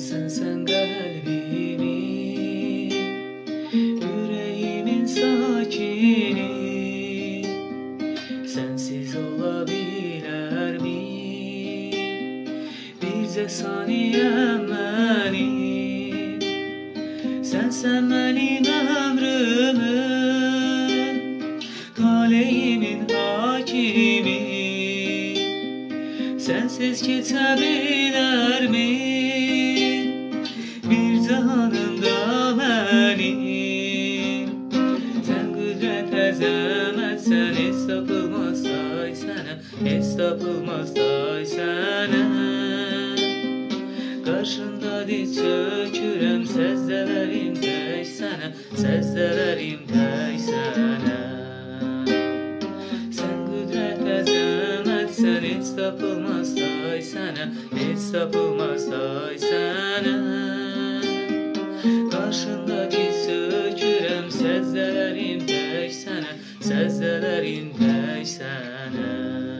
Sen kalbimin, yüreğimin sakini. Sensiz olabilir mi? Birce saniyem benim. Sen benim ömrümün, taleyimin hakimi. Sensiz geçebilir mi bir canımda benim? Sen kudret əzəmətsən, heç tapılmaz day sənə, heç tapılmaz day sənə. Qarşında diz çökürəm, səzdələrim tək sənə, səzdələrim tək sənə. Sen kudret əzəmətsən, heç tapılmaz day sənə, heç tapılmaz day sənə. Qarşında diz çökürəm, səzdələrim tək sənə, səzdələrim tək sənə.